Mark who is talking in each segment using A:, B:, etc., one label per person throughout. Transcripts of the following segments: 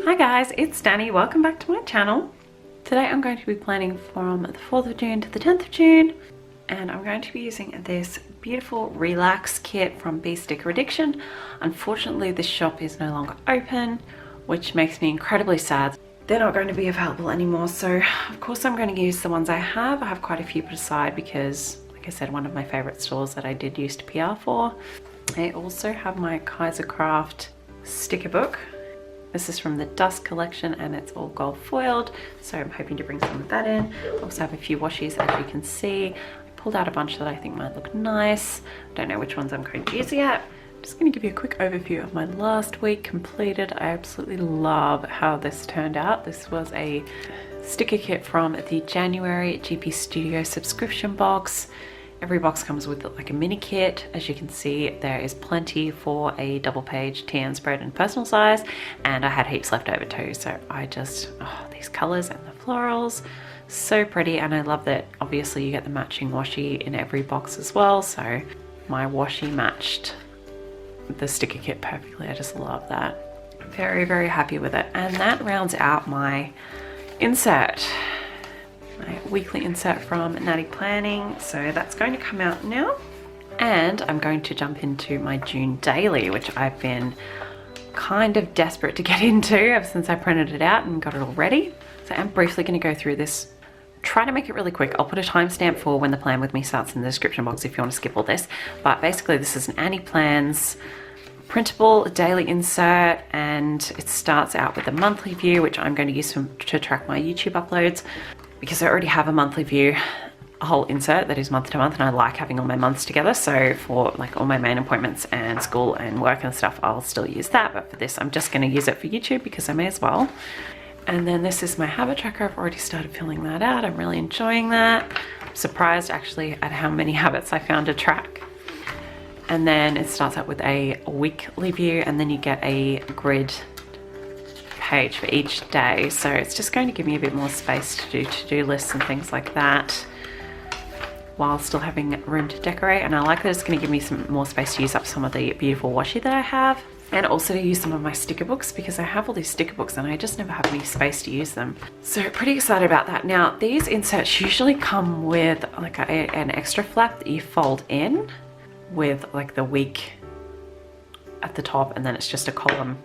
A: Hi guys, it's Danny. Welcome back to my channel. Today I'm going to be planning from the 4th of June to the 10th of June, and I'm going to be using this beautiful relax kit from Beaux Sticker Addiction. Unfortunately, this shop is no longer open, which makes me incredibly sad. They're not going to be available anymore, so of course I'm going to use the ones I have. I have quite a few put aside because, like I said, one of my favorite stores that I did use to PR for. I also have my Kaiser Craft sticker book. This is from the Dust collection and it's all gold foiled, so I'm hoping to bring some of that in. I also have a few washies, as you can see. I pulled out a bunch that I think might look nice. I don't know which ones I'm going to use yet. I'm just going to give you a quick overview of my last week completed. I absolutely love how this turned out. This was a sticker kit from the January GP Studio subscription box. Every box comes with like a mini kit. As you can see, there is plenty for a double page TN spread in personal size, and I had heaps left over too. So I just, oh, these colors and the florals, so pretty. And I love that obviously you get the matching washi in every box as well. So my washi matched the sticker kit perfectly. I just love that. Very, very happy with it. And that rounds out my insert. My weekly insert from Natty Planning, so that's going to come out now. And I'm going to jump into my June daily, which I've been kind of desperate to get into ever since I printed it out and got it all ready. So I'm briefly going to go through this, try to make it really quick. I'll put a timestamp for when the plan with me starts in the description box if you want to skip all this. But basically this is an Annie Plans printable daily insert, and it starts out with a monthly view, which I'm going to use to track my YouTube uploads, because I already have a monthly view, a whole insert that is month to month, and I like having all my months together. So for like all my main appointments and school and work and stuff, I'll still use that. But for this, I'm just going to use it for YouTube because I may as well. And then this is my habit tracker. I've already started filling that out. I'm really enjoying that. I'm surprised actually at how many habits I found to track. And then it starts out with a weekly view, and then you get a grid page for each day. So it's just going to give me a bit more space to do to-do lists and things like that while still having room to decorate. And I like that it's going to give me some more space to use up some of the beautiful washi that I have, and also to use some of my sticker books, because I have all these sticker books and I just never have any space to use them. So pretty excited about that. Now these inserts usually come with like an extra flap that you fold in with like the week at the top, and then it's just a column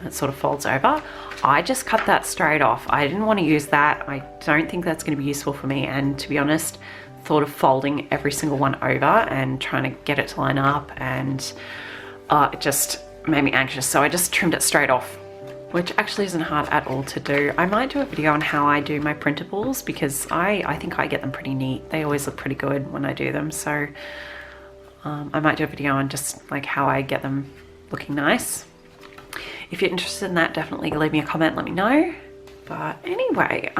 A: that sort of folds over. I just cut that straight off. I didn't want to use that. I don't think that's going to be useful for me, and to be honest, thought of folding every single one over and trying to get it to line up, and it just made me anxious, so I just trimmed it straight off, which actually isn't hard at all to do. I might do a video on how I do my printables, because I think I get them pretty neat. They always look pretty good when I do them, so I might do a video on just like how I get them looking nice. If you're interested in that, definitely leave me a comment, let me know. But anyway,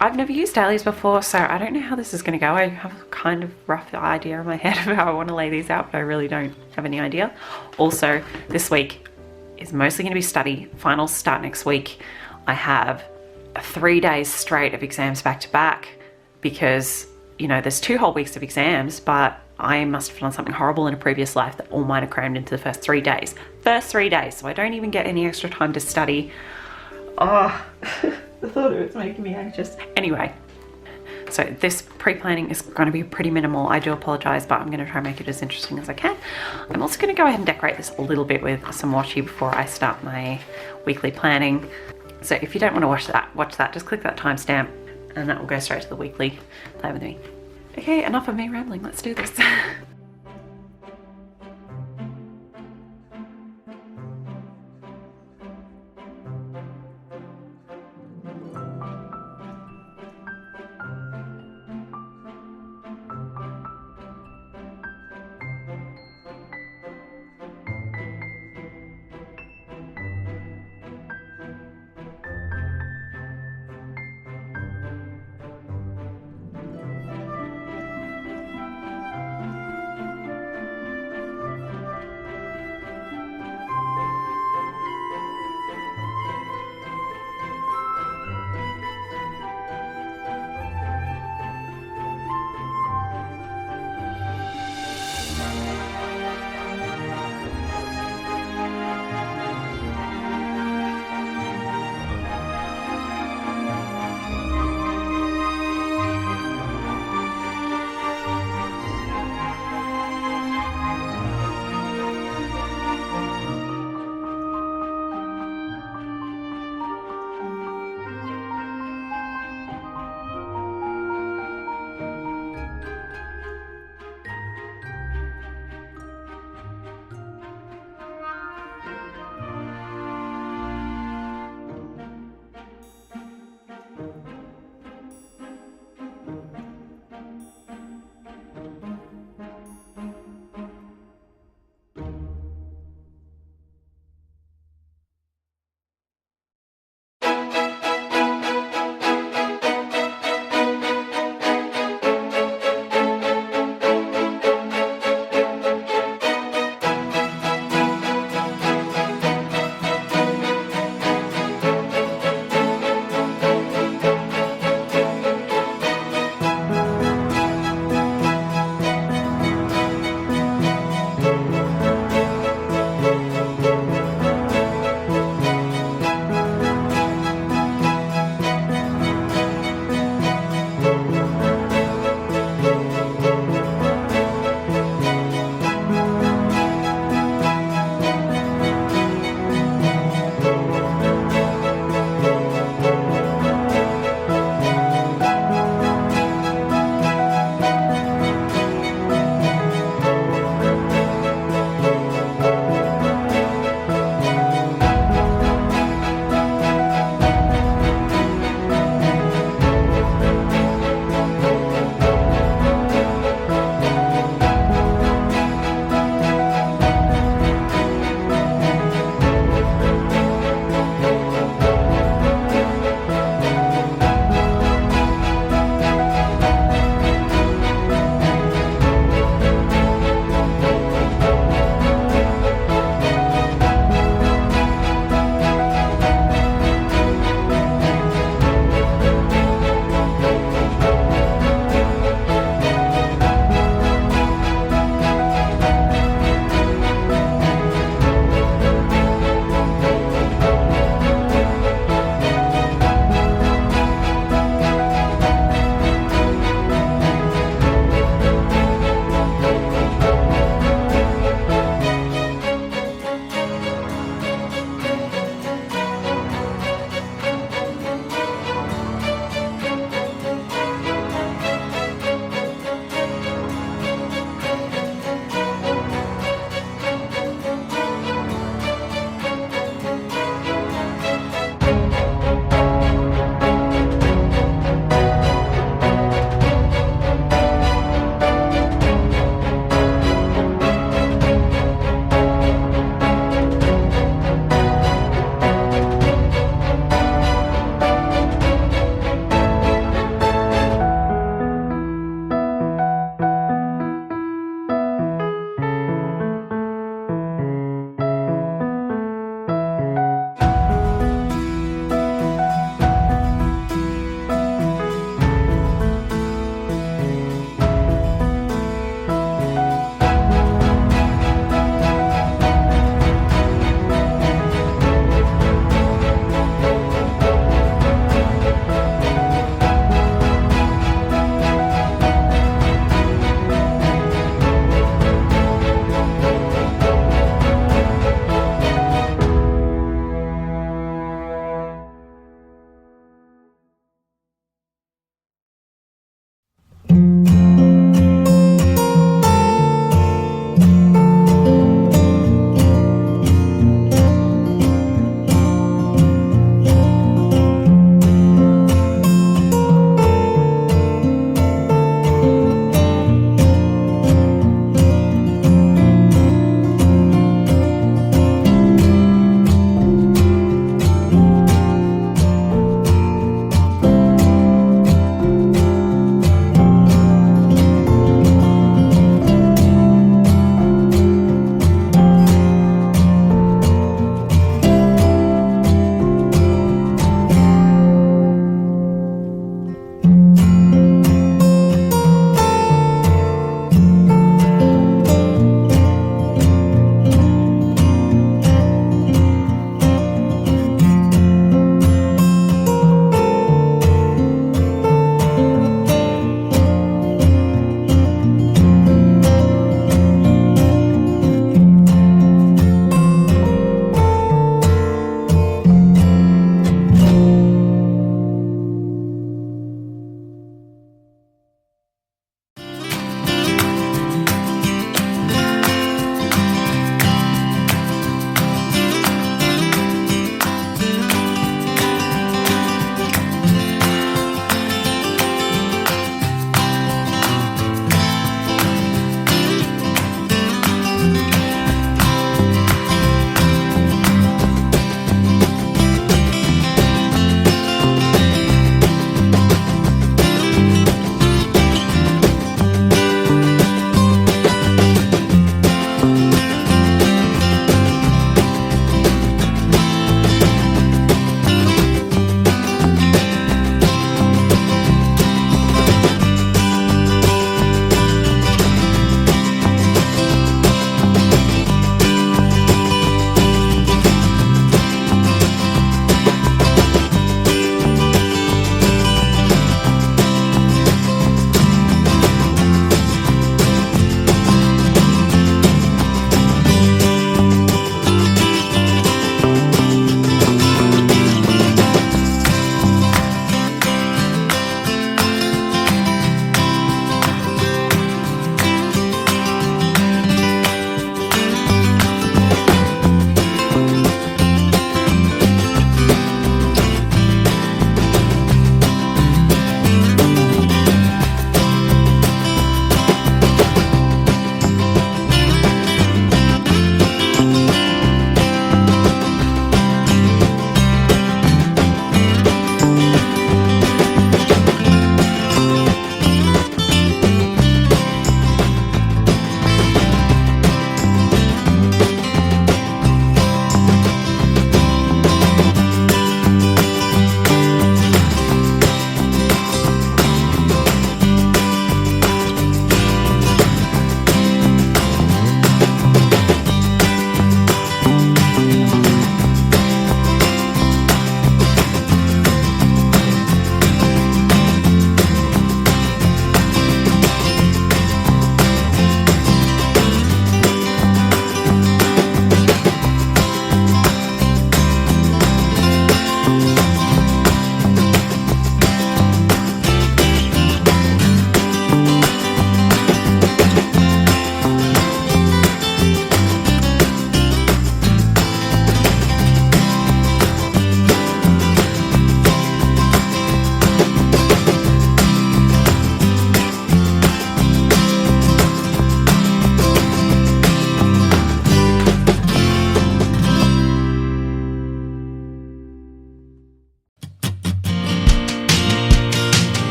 A: I've never used dailies before, so I don't know how this is going to go. I have a kind of rough idea in my head of how I want to lay these out, but I really don't have any idea. Also, this week is mostly going to be study. Finals start next week. I have 3 days straight of exams back to back because, you know, there's 2 whole weeks of exams, but I must have done something horrible in a previous life that all mine are crammed into the first 3 days. First 3 days, so I don't even get any extra time to study. Oh, the thought of it's making me anxious. Anyway, so this pre-planning is going to be pretty minimal. I do apologize, but I'm going to try and make it as interesting as I can. I'm also going to go ahead and decorate this a little bit with some washi before I start my weekly planning. So if you don't want to watch that, just click that timestamp and that will go straight to the weekly plan with me. Okay, enough of me rambling, let's do this.